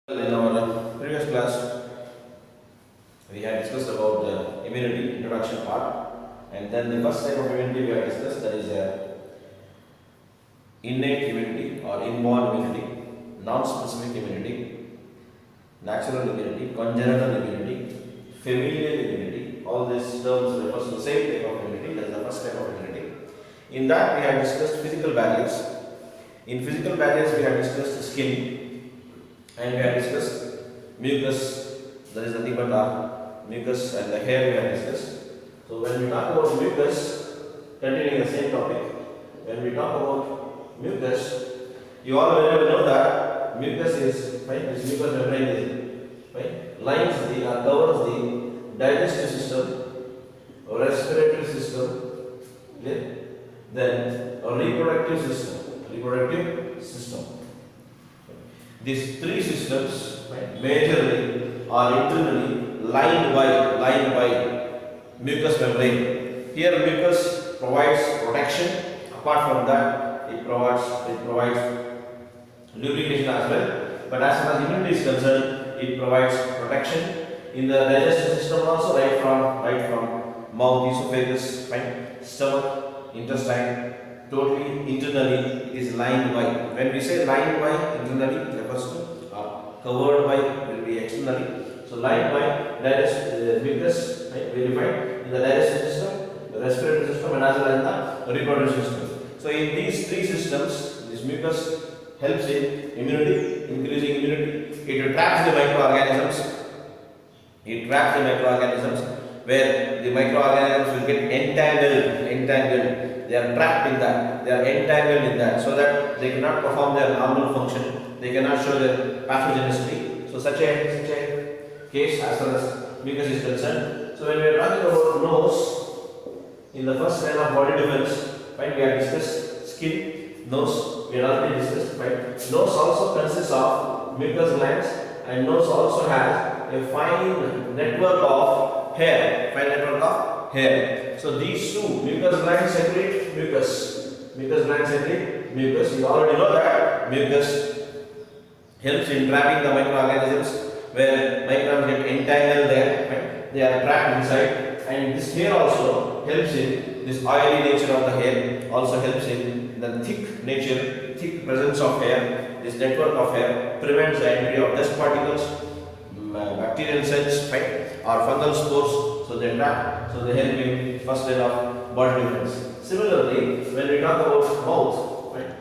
In our previous class, we had discussed about the immunity introduction part, and then the first type of immunity we have discussed, that is innate immunity or inborn immunity, non-specific immunity, natural immunity, congenital immunity, familial immunity. All these terms refer to the same type of immunity. That is the first type of immunity. In that, we have discussed physical barriers. In physical barriers, we have discussed skin. And we have discussed mucus, that is nothing but our mucus, and the hair we have discussed. So when we talk about mucus, continuing the same topic, when we talk about mucus, you all will know that mucus is, right, this mucous membrane is, right, lines the or covers the digestive system, respiratory system, okay? Then a reproductive system. These three systems, right, majorly are internally lined by mucous membrane. Here mucus provides protection. Apart from that, it provides lubrication as well. But as far as immunity is concerned, it provides protection in the digestive system also, right from mouth, esophagus, right, stomach, intestine. Totally internally it is lined by. When we say lined by, internally refers to covered by will be externally. So lined by mucus, right, we find in the digestive system, the respiratory system, and as well as the reproductive system. So in these three systems, this mucus helps in immunity, increasing immunity. It traps the microorganisms. Where the microorganisms will get entangled. They are trapped in that. They are entangled in that, so that they cannot perform their normal function. They cannot show their pathogenicity. So such a case as far as mucus is concerned. So when we are talking about nose, in the first line of body defense, right, we have discussed skin, nose. We have already discussed, right. Nose also consists of mucous glands, and nose also has a fine network of hair. So these two, mucous glands secrete mucus. You already know that mucus helps in trapping the microorganisms, where microorganisms get entangled there, right? They are trapped inside. And this hair also helps in this oily nature of the hair, also helps in the thick presence of hair. This network of hair prevents the entry of dust particles, bacterial cells, right, or fungal spores. So they trap, so they help in first line of body defense. Similarly, when we talk about mouth, right,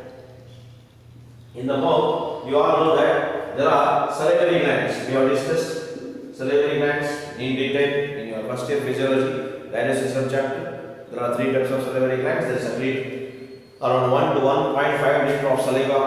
in the mouth, you all know that there are salivary glands. We have discussed salivary glands in detail in your first year physiology, digestive system chapter. There are three types of salivary glands. There is agreed around 1 to 1.5 liter of saliva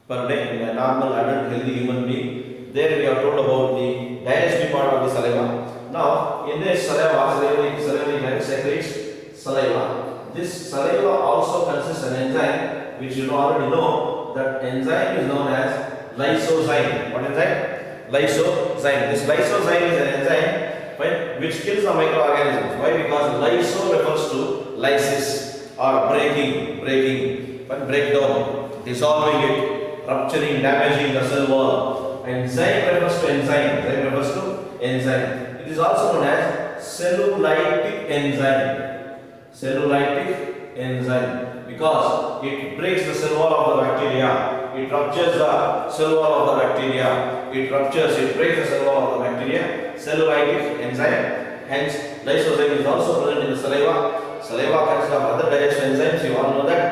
per day in a normal adult healthy human being. There we are told about the digestive part of the saliva. Now, in this salivary gland secretes saliva. This saliva also consists of an enzyme, which you already know. That enzyme is known as lysozyme. What enzyme? Lysozyme. This lysozyme is an enzyme, right, which kills the microorganisms. Why? Because lyso refers to lysis or breaking, but breakdown, dissolving it, rupturing, damaging the cell wall. And zyme refers to enzyme. It is also known as cellulytic enzyme because it breaks the cell wall of the bacteria. It ruptures the cell wall of the bacteria. It breaks the cell wall of the bacteria. Cellulytic enzyme. Hence, lysozyme is also present in the saliva. Saliva consists of other digestive enzymes. You all know that.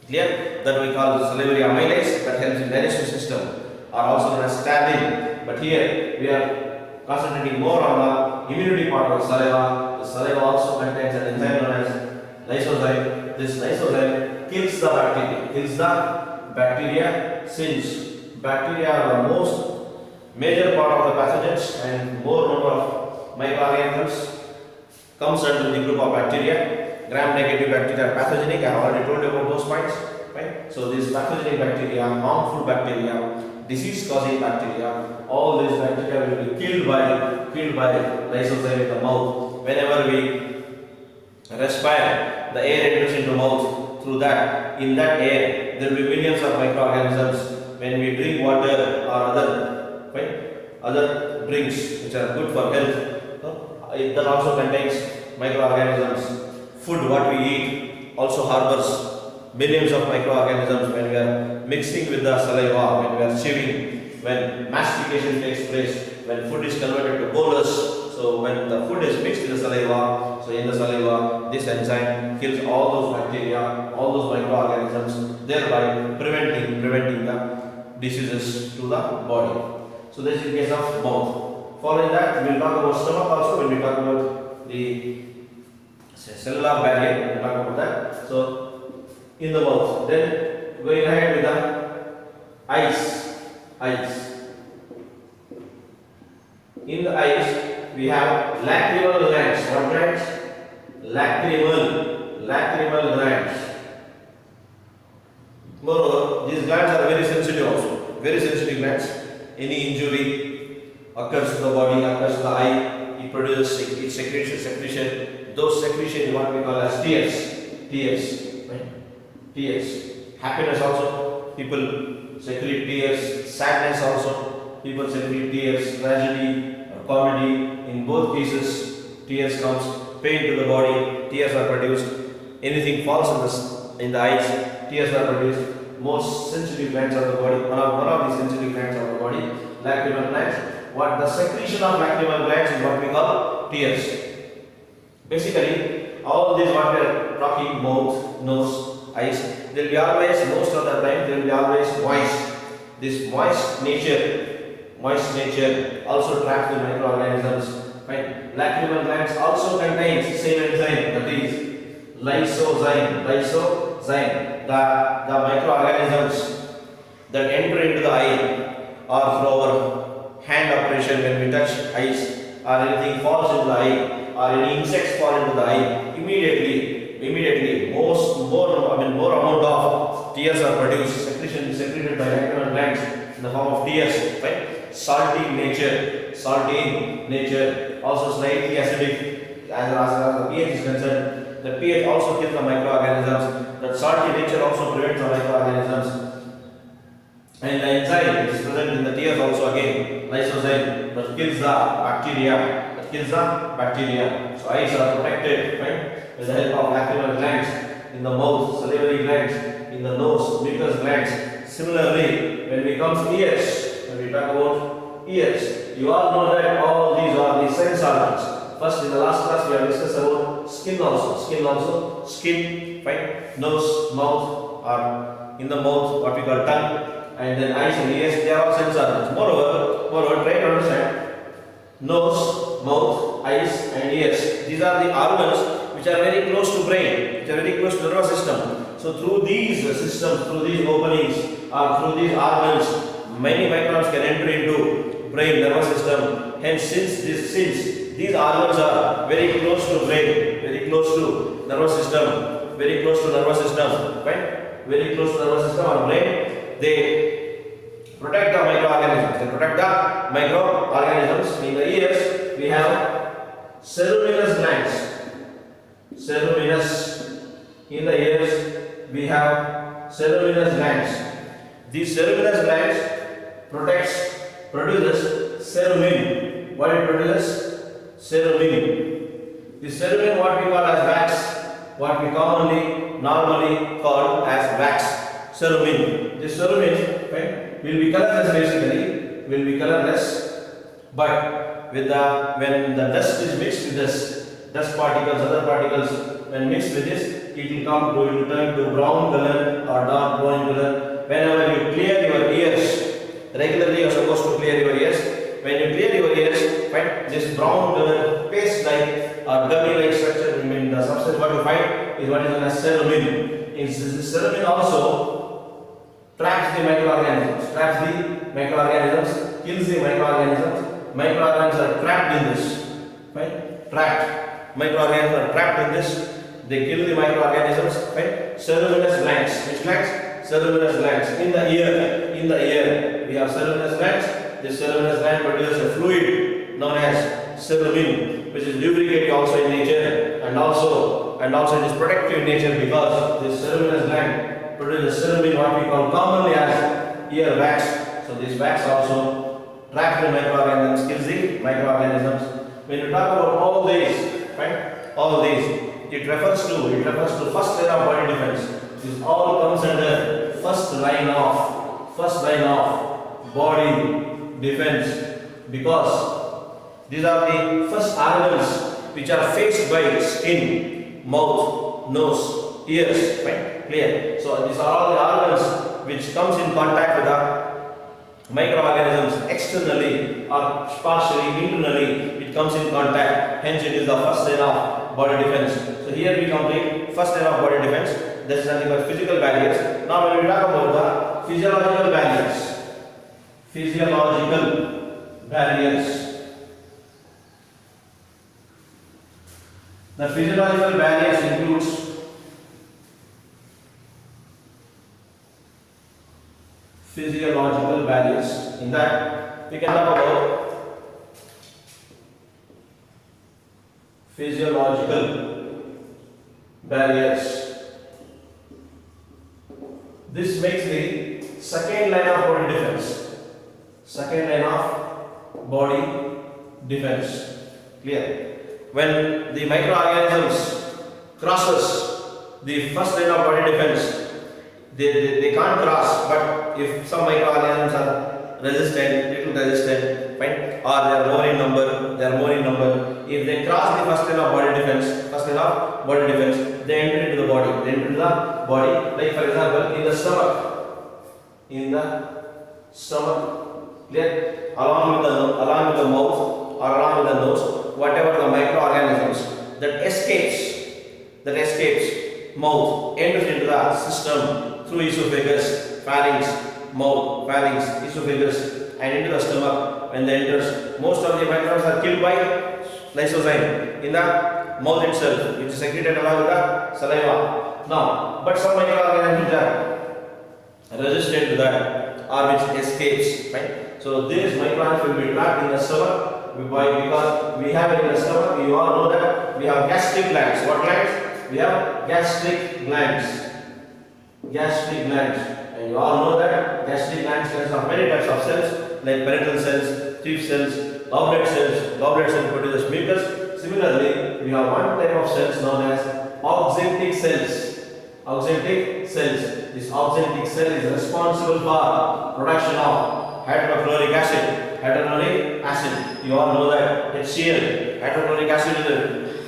Clear? That we call the salivary amylase, that helps in digestive system, are also known as tannin. But here we are concentrating more on the immunity part of the saliva. The saliva also contains an enzyme known as lysozyme. This lysozyme kills the bacteria. Since bacteria are the most major part of the pathogens, and more number of microorganisms comes under the group of bacteria. Gram-negative bacteria are pathogenic. I have already told you about those points, right? So these pathogenic bacteria, harmful bacteria, disease-causing bacteria, all these bacteria will be killed by lysozyme in the mouth. Whenever we respire, the air enters into mouth. Through that, in that air, there will be millions of microorganisms when we drink water or other drinks which are good for health, that also contains microorganisms. Food what we eat also harbors millions of microorganisms. When we are mixing with the saliva, when we are chewing, when mastication takes place, when food is converted to bolus. So when the food is mixed with the saliva, so in the saliva, this enzyme kills all those bacteria, all those microorganisms, thereby preventing the diseases to the body. So this is in case of mouth. Following that, we will talk about stomach also when we talk about the cellular barrier. We will talk about that. So in the mouth. Then going ahead with the eyes. In the eyes, we have lacrimal glands. What glands? Lacrimal glands. Moreover, these glands are very sensitive also. Very sensitive glands. Any injury occurs to the body, occurs to the eye, it produces, it secretes secretion. Those secretions is what we call as tears. Right? Tears. Happiness also, people secrete tears. Sadness also, people secrete tears. Tragedy, comedy, in both cases, tears comes. Pain to the body, tears are produced. Anything falls in the eyes, tears are produced. Most sensitive glands of the body, one of the sensitive glands of the body, lacrimal glands. What the secretion of lacrimal glands is what we call tears. Basically, all these what we are talking, mouth, nose, eyes, they will be always, most of the time, they will be always moist. This moist nature also traps the microorganisms. Right? Lacrimal glands also contains same enzyme, that is lysozyme. The microorganisms that enter into the eye or through our hand operation when we touch eyes, or anything falls into the eye, or any insects fall into the eye, immediately more amount of tears are produced, secreted by lacrimal glands in the form of tears. Right? Salty in nature, also slightly acidic as far as the pH is concerned. The pH also kills the microorganisms. That salty nature also prevents the microorganisms. And the enzyme is present in the tears also again, lysozyme, that kills the bacteria. So eyes are protected, right, with the help of lacrimal glands, in the mouth, salivary glands, in the nose, mucus glands. Similarly, when we come to ears, when we talk about ears, you all know that all these are the sense organs. First, in the last class, we have discussed about skin also. Skin, right? Nose, mouth, or in the mouth, what we call tongue, and then eyes and ears, they are all sense organs. Moreover, try to understand nose, mouth, eyes, and ears. These are the organs which are very close to brain, which are very close to the nervous system. So, through these systems, through these openings, or through these organs, many microbes can enter into brain, nervous system. Hence, since these organs are very close to brain, very close to nervous system, right? Very close to nervous system or brain, they protect the microorganisms. In the ears, we have ceruminous glands. In the ears, we have ceruminous glands. These ceruminous glands produces cerumen. What it produces? Cerumen. The cerumen, what we call as wax, what we normally call as wax. Cerumen. This cerumen, right, will be colorless but when the dust is mixed with this, dust particles, other particles, when mixed with this, it will turn to brown color or dark brown color. Whenever you clear your ears, regularly you are supposed to clear your ears. When you clear your ears, right, this brown color paste-like or gummy-like structure, the substance what you find is what is known as cerumen. This cerumen also traps the microorganisms, kills the microorganisms. Microorganisms are trapped in this, right? Microorganisms are trapped in this. They kill the microorganisms, right? Ceruminous glands. Which glands? Ceruminous glands. In the ear, we have ceruminous glands. This ceruminous gland produces a fluid known as cerumen, which is lubricating also in nature, and also it is protective in nature, because this ceruminous gland produces cerumen, what we call commonly as ear wax. So this wax also traps the microorganisms, kills the microorganisms. When you talk about all these, right? All these, it refers to first layer of body defense. This all comes under first line of body defense, because these are the first organs which are faced by skin, mouth, nose, ears, right? Clear. So these are all the organs which comes in contact with the microorganisms externally or partially internally. It comes in contact. Hence, it is the first line of body defense. So here we complete first line of body defense. That is nothing but physical barriers. Now, when we talk about the physiological barriers, the physiological barriers includes physiological barriers. In that, we can talk about physiological barriers. This makes the second line of body defense. Second line of body defense. Clear? When the microorganisms crosses the first line of body defense, they can't cross, but if some microorganisms are little resistant, fine, or they are more in number, if they cross the first line of body defense, they enter into the body, like for example, in the stomach, clear, along with the mouth or along with the nose, whatever the microorganisms that escapes mouth enters into the system through esophagus, pharynx, esophagus, and into the stomach. When they enters, most of the microbes are killed by lysozyme in the mouth itself, which is secreted along with the saliva. Now, but some microorganisms are resistant to that or which escapes, right? So these microorganisms will be trapped in the stomach because we have in the stomach, you all know that we have gastric glands. What glands? We have gastric glands. And you all know that gastric glands consist of many types of cells like parietal cells, chief cells, goblet cells. Goblet cells produces mucus. Similarly, we have one type of cells known as auxentic cells. This auxentic cell is responsible for production of hydrochloric acid. You all know that HCl, hydrochloric acid, is a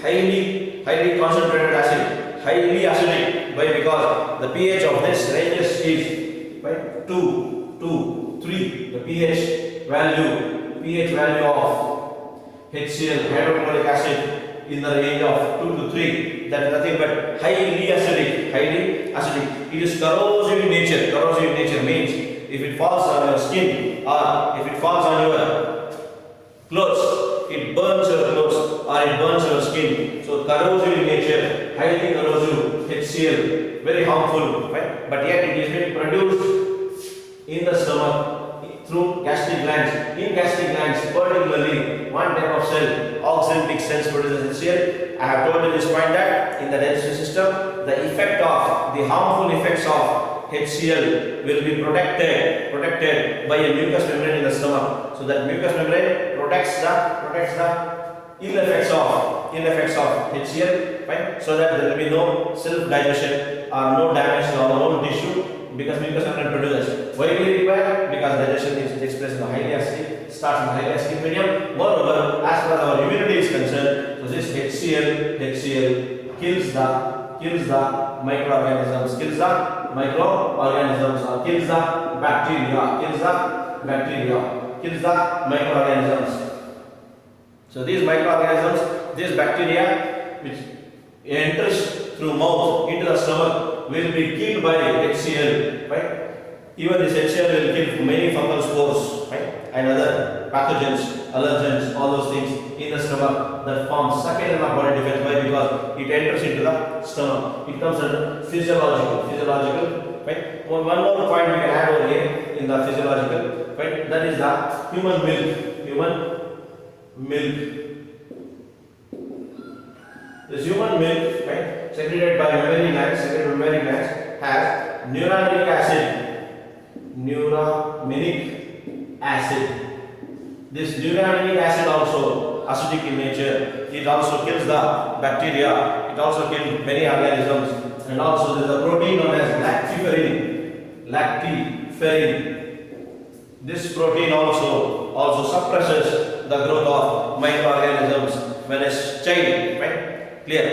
highly concentrated acid, highly acidic. Why? Because the pH of this ranges is 2, 3. The pH value of HCl, hydrochloric acid, in the range of 2 to 3. That is nothing but highly acidic. It is corrosive in nature. Corrosive in nature means if it falls on your skin or if it falls on your clothes, it burns your clothes or it burns your skin. So corrosive in nature, highly corrosive, HCl, very harmful, right? But yet it is being produced in the stomach through gastric glands. In gastric glands, particularly one type of cell, auxentic cells, produces HCl. I have told you this point that in the digestive system, the harmful effects of HCl will be protected by a mucous membrane in the stomach. So that mucous membrane protects the ill effects of HCl, right? So that there will be no self-digestion or no damage to our own tissue, because mucous membrane produces. Why we require? Because digestion is expressed in the highly acidic, starts in the highly acidic medium. Moreover, as far as our immunity is concerned, so this HCl kills the microorganisms, kills the microorganisms. So these microorganisms, this bacteria which enters through mouth into the stomach will be killed by HCl, right? Even this HCl will kill many fungal spores, right? And other pathogens, allergens, all those things in the stomach that forms second line of body defense. Why? Because it enters into the stomach. It comes under physiological, right? One more point we can add over here in the physiological, right? That is the human milk. This human milk, right, secreted by mammary glands, has Neuraminic acid. This neuraminic acid also acidic in nature. It also kills the bacteria. It also kills many organisms. And also there is a protein known as lactiferrin. Lactiferrin. This protein also suppresses the growth of microorganisms when a child, right, clear,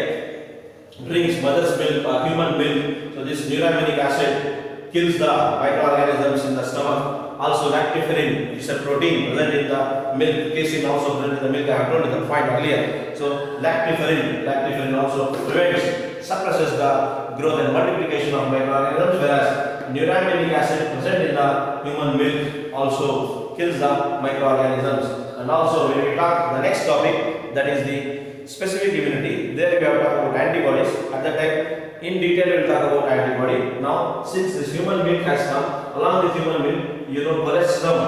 drinks mother's milk or human milk. So this neuraminic acid kills the microorganisms in the stomach. Also lactiferrin is a protein present in the milk. Casein also present in the milk. I have told you the point earlier. So lactiferrin also prevents, suppresses the growth and multiplication of microorganisms, whereas neuraminic acid present in the human milk also kills the microorganisms. And also when we talk the next topic, that is the specific immunity, there we have talked about antibodies. At that time in detail we will talk about antibody. Now since this human milk has come, along with human milk, you know, colostrum,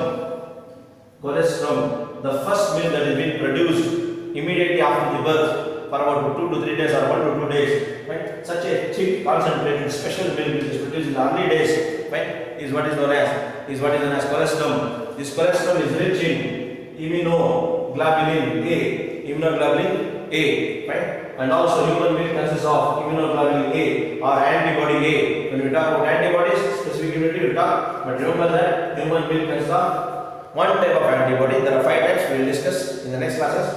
the first milk that is being produced immediately after the birth for about 2 to 3 days or 1 to 2 days, right? Such a thick, concentrated, special milk which is produced in the early days, right, is what is known as colostrum. This colostrum is rich in immunoglobulin A, right? And also human milk consists of immunoglobulin A or antibody A. When we talk about antibodies, specific immunity we talk, but remember that human milk consists of one type of antibody. There are 5 types we will discuss in the next classes.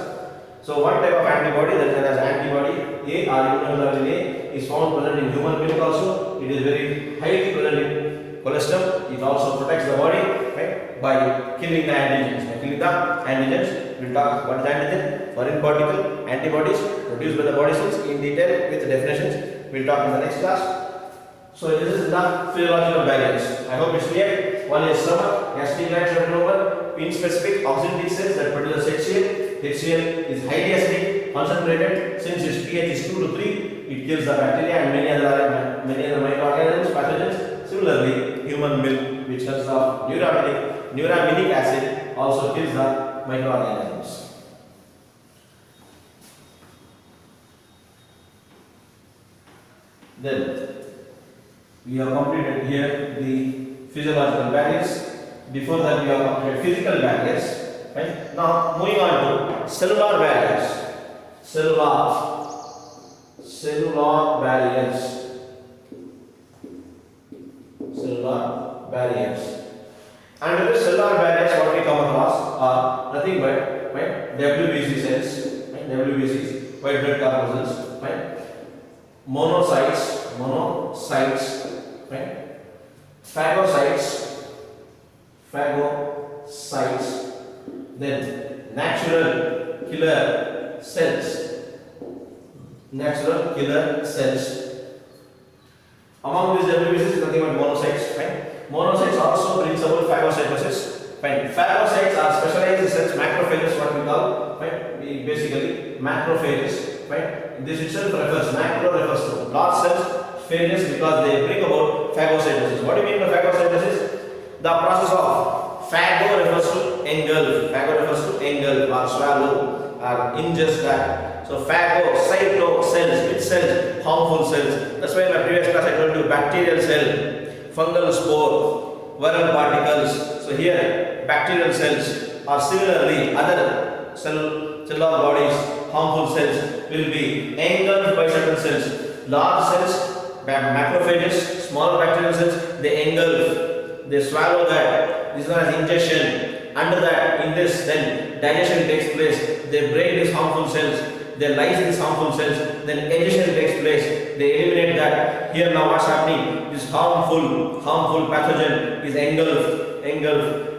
So one type of antibody, that is known as antibody A or immunoglobulin A, is found present in human milk also. It is very highly present in colostrum. It also protects the body, right, by killing the antigens. We will talk what is antigen, foreign particle, antibodies produced by the body cells in detail with definitions. We will talk in the next class. So this is the physiological barriers. I hope it's clear. One is stomach, gastric glands, remember, pin specific oxygen cells that produce HCl. HCl is highly acidic, concentrated. Since its pH is 2 to 3, it kills the bacteria and many other microorganisms, pathogens. Similarly, human milk, which consists of neuraminic acid, also kills the microorganisms. Then we have completed here the physiological barriers. Before that, we have completed physical barriers. Right? Now, moving on to cellular barriers. Cellular barriers. Cellular barriers. And with cellular barriers, what we come across are nothing but, right, WBC cells, right, WBCs, white blood corpuscles, right, monocytes, right, phagocytes, then natural killer cells. Among these WBCs, nothing but monocytes, right? Monocytes also brings about phagocytosis. Right? Phagocytes are specialized cells, macrophages, what we call, right? Basically macrophages, right? This itself macro refers to large cells, phages, because they bring about phagocytosis. What do you mean by phagocytosis? The process of phago refers to engulf or swallow or ingest that. So phagocyto cells, which cells? Harmful cells. That's why in my previous class I told you bacterial cell, fungal spore, viral particles. So here bacterial cells, or similarly other cellular bodies, harmful cells will be engulfed by certain cells. Large cells, macrophages, smaller bacterial cells, they engulf, they swallow that. This is known as ingestion. Under that, in this, then digestion takes place. They break these harmful cells, they lyse these harmful cells, then digestion takes place. They eliminate that. Here now what's happening? This harmful pathogen is engulfed.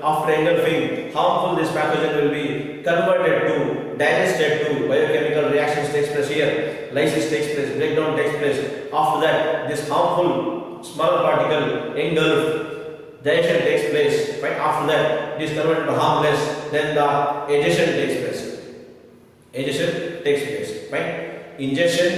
After engulfing, harmful this pathogen will be converted to, digested to, biochemical reactions takes place here. Lysis takes place, breakdown takes place. After that, this harmful smaller particle engulfed, digestion takes place. Right after that, it is converted to harmless. Then the digestion takes place. Right? Ingestion,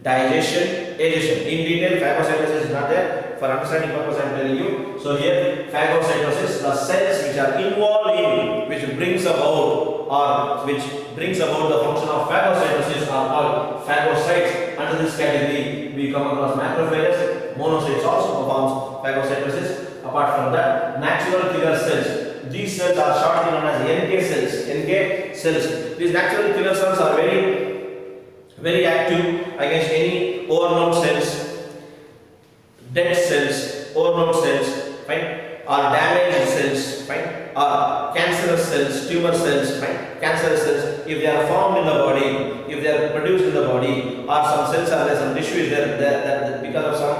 digestion, digestion. In detail, phagocytosis is not there. For understanding purpose, I am telling you. So here, phagocytosis, the cells which are involved in, which brings about the function of phagocytosis are called phagocytes. Under this category, we come across macrophages. Monocytes also performs phagocytosis. Apart from that, natural killer cells. These cells are shortly known as NK cells. NK cells. These natural killer cells are very active against any overload cells, dead cells, overload cells, fine, or damaged cells, fine, or cancerous cells, tumor cells, fine, cancerous cells. If they are formed in the body, if they are produced in the body, or some cells are there, some tissue is there, that because of some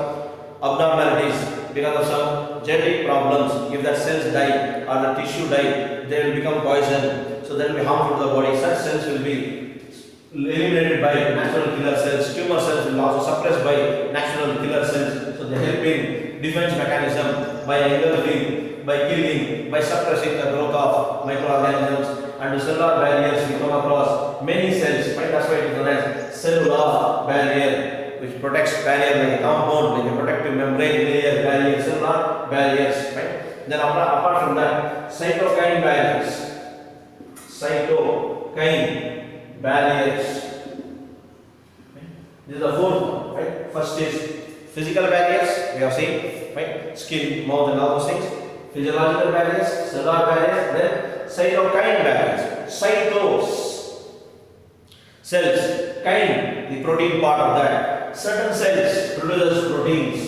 abnormalities, because of some genetic problems, if that cells die or the tissue die, they will become poison. So that will be harmful to the body. Such cells will be eliminated by natural killer cells. Tumor cells will also suppressed by natural killer cells. So they help in defense mechanism by engulfing, by killing, by suppressing the growth of microorganisms. And the cellular barriers we come across many cells. Right? That's why it is known as cellular barrier, which protects barrier like a compound, like a protective membrane layer barrier, cellular barriers. Right? Then apart from that, cytokine barriers. Cytokine barriers. This is the fourth one, right? First is physical barriers, we have seen, right? Skin, mouth, and all those things. Physiological barriers, cellular barriers, then cytokine barriers. Cytos, cells, kine, the protein part of that. Certain cells produces proteins.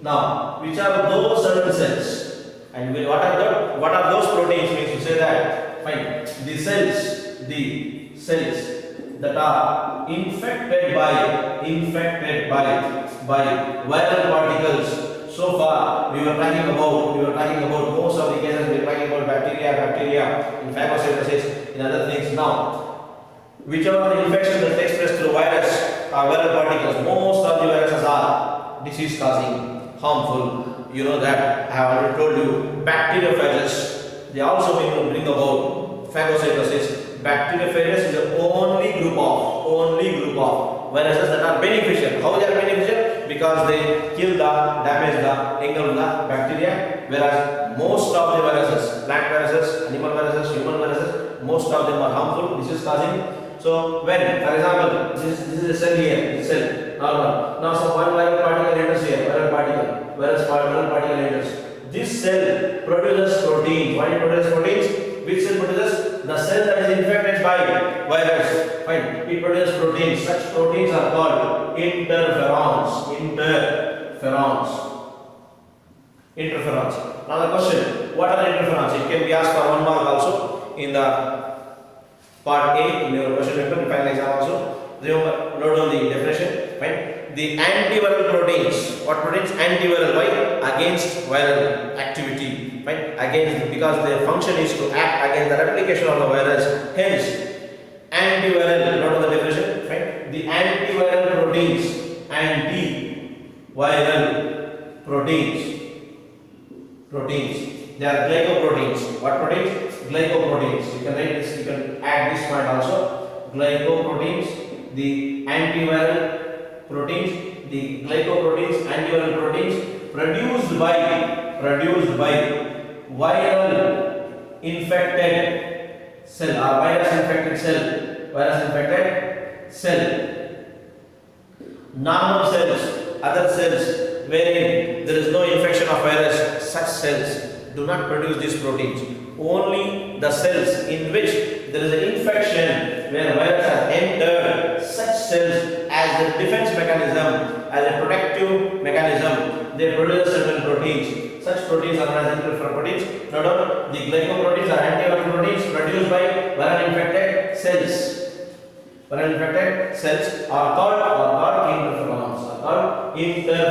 Now, which are those certain cells? And what are those proteins? Means to say that, fine, the cells that are infected by viral particles. So far we were talking about most of the cases we were talking about bacteria in phagocytosis, in other things. Now, whichever the infection that takes place through virus or viral particles, most of the viruses are disease causing, harmful. You know that I have already told you. Bacteriophages, they also bring about phagocytosis. Bacteriophages is the only group of viruses that are beneficial. How they are beneficial? Because they kill the, damage the, engulf the bacteria. Whereas most of the viruses, plant viruses, animal viruses, human viruses, most of them are harmful, disease causing. So when, for example, this is a cell here, this cell, normal. Now some one viral particle enters here, viral particle enters. This cell produces proteins. Why it produces proteins? Which cell produces? The cell that is infected by virus. Fine. It produces proteins. Such proteins are called interferons. Interferons. Now the question: what are interferons? It can be asked for 1 mark also in the part A in your question paper, in final exam also. Remember, note down the definition. Fine. The antiviral proteins. What proteins? Antiviral. Why? Against viral activity. Right? Against, because their function is to act against the replication of the virus. Hence, antiviral. Note the definition. Right? The antiviral proteins. Antiviral proteins. They are glycoproteins. What proteins? Glycoproteins. You can write this. You can add this point also. Glycoproteins. The antiviral proteins, the glycoproteins, antiviral proteins produced by viral infected cell or virus infected cell. Normal cells, other cells wherein there is no infection of virus, such cells do not produce these proteins. Only the cells in which there is an infection where virus has entered, such cells, as a defense mechanism, as a protective mechanism, they produce certain proteins. Such proteins are known as interferon proteins. Note down, the glycoproteins are antiviral proteins produced by viral infected cells. Viral infected cells are called interferons. Inter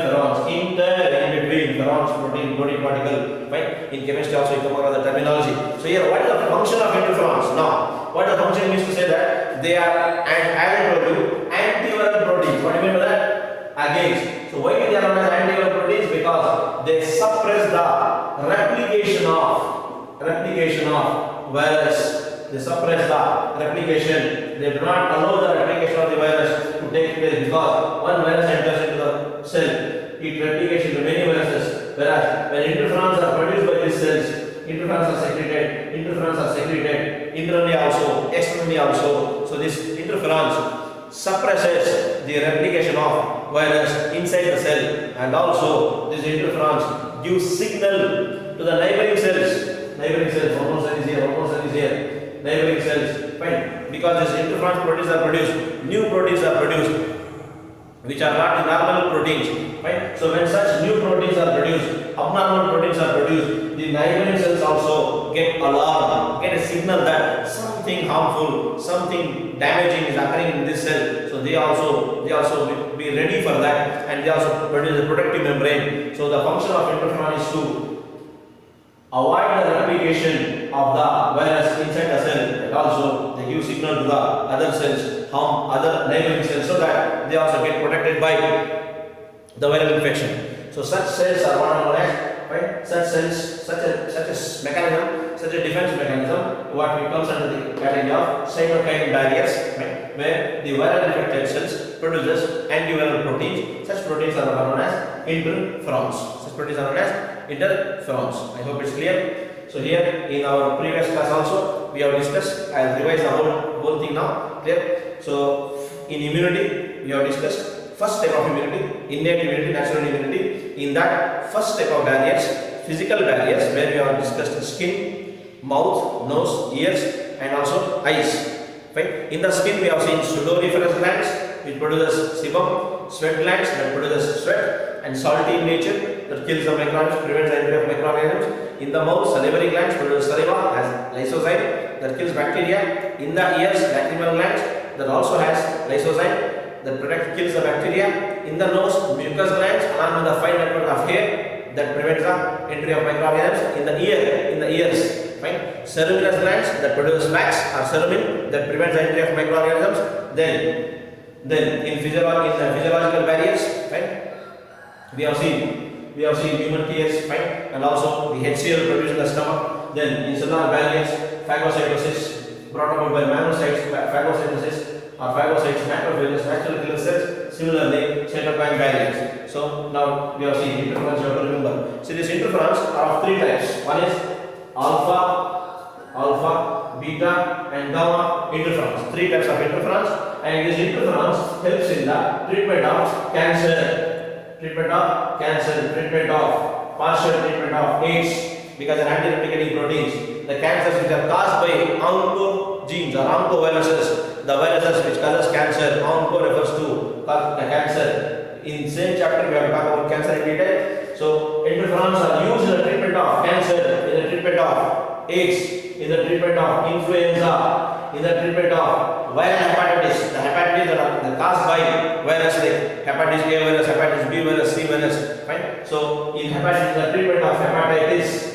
in between ferons, protein particle. Right? In chemistry also you come across the terminology. So here, what is the function of interferons? Now, what the function means to say that they are, and as I told you, antiviral proteins. What do you mean by that? Against. So why they are known as antiviral proteins? Because they suppress the replication of virus. They suppress the replication. They do not allow the replication of the virus to take place, because one virus enters into the cell, it replicates into many viruses. Whereas when interferons are produced by these cells, interferons are secreted internally also, externally also. So this interferons suppresses the replication of virus inside the cell, and also these interferons give signal to the neighboring cells. Neighboring cells, one more cell is here, one more cell is here. Neighboring cells, fine. Because these interferon proteins are produced, new proteins are produced, which are not the normal proteins, right? So when such new proteins are produced, abnormal proteins are produced, the neighboring cells also get alarmed, get a signal that something harmful, something damaging is occurring in this cell. So they also be ready for that, and they also produce a protective membrane. So the function of interferon is to avoid the replication of the virus inside the cell, and also they give signal to the other cells, harm other neighboring cells, so that they also get protected by the viral infection. So such cells are what are known as, right? Such cells, such a mechanism, such a defense mechanism, what we comes under the category of cytokine barriers, right? Where the viral infected cells produces antiviral proteins. Such proteins are known as interferons. Such proteins are known as interferons. I hope it's clear. So here in our previous class also we have discussed. I will revise the whole thing now. Clear? So in immunity we have discussed first type of immunity, innate immunity, natural immunity. In that first type of barriers, physical barriers, where we have discussed skin, mouth, nose, ears, and also eyes. Right? In the skin we have seen sudoriferous glands, which produces sebum, sweat glands that produces sweat, and salty in nature that kills the microorganisms, prevents the entry of microorganisms. In the mouth, salivary glands produce saliva as lysozyme that kills bacteria. In the ears, lacrimal glands that also has lysozyme that kills the bacteria. In the nose, mucus glands along with the fine network of hair that prevents the entry of microorganisms. In the ears, right? Ceruminous glands that produce wax or cerumen that prevents the entry of microorganisms. Then in physiological barriers, right? We have seen human tears, right? And also the HCl produced in the stomach. Then in cellular barriers, phagocytosis brought about by monocytes, phagocytosis or phagocytes, macrophages, natural killer cells. Similarly, cytokine barriers. So now we have seen interferons. You have to remember. So these interferons are of three types. One is alpha, beta, and gamma interferons. Three types of interferons, and these interferons helps in the treatment of cancer, treatment of partial treatment of AIDS, because an anti-replicating proteins, the cancers which are caused by oncogenes or oncoviruses. The viruses which causes cancer, onco refers to the cancer. In same chapter we have talked about cancer in detail. So interferons are used in the treatment of cancer, in the treatment of AIDS, in the treatment of influenza, in the treatment of viral hepatitis. The hepatitis that are caused by virus like hepatitis A virus, hepatitis B virus, C virus. Right? So in hepatitis, the treatment of hepatitis.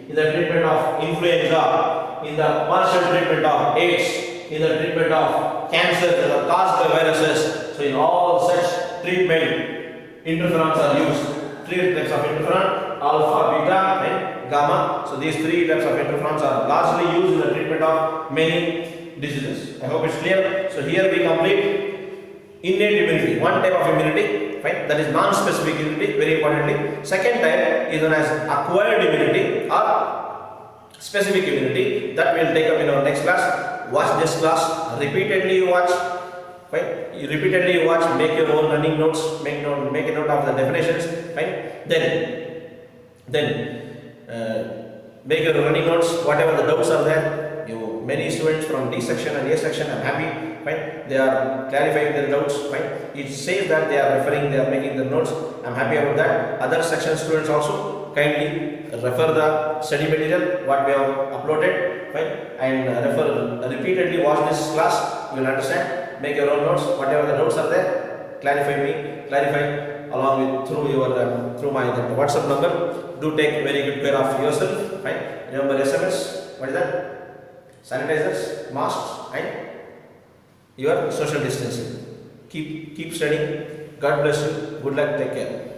In the treatment of influenza, in the partial treatment of AIDS, in the treatment of cancer that are caused by viruses. So in all such treatment, interferons are used. Three types of interferon: alpha, beta, and gamma. So these three types of interferons are largely used in the treatment of many diseases. I hope it's clear. So here we complete innate immunity, one type of immunity, right? That is non-specific immunity, very importantly. Second type is known as acquired immunity or specific immunity, that we will take up in our next class. Watch this class, repeatedly you watch, right? You repeatedly watch, make your own running notes, make a note of the definitions, right? Then make your running notes, whatever the doubts are there. Many students from D section and A section, I am happy, right? They are clarifying their doubts, right? It says that they are referring, they are making the notes. I am happy about that. Other section students also kindly refer the study material what we have uploaded, right? And repeatedly watch this class. You will understand. Make your own notes. Whatever the doubts are there, clarify along with through my WhatsApp number. Do take very good care of yourself, right? Remember SMS. What is that? Sanitizers, masks, and your social distancing. Keep studying. God bless you. Good luck. Take care.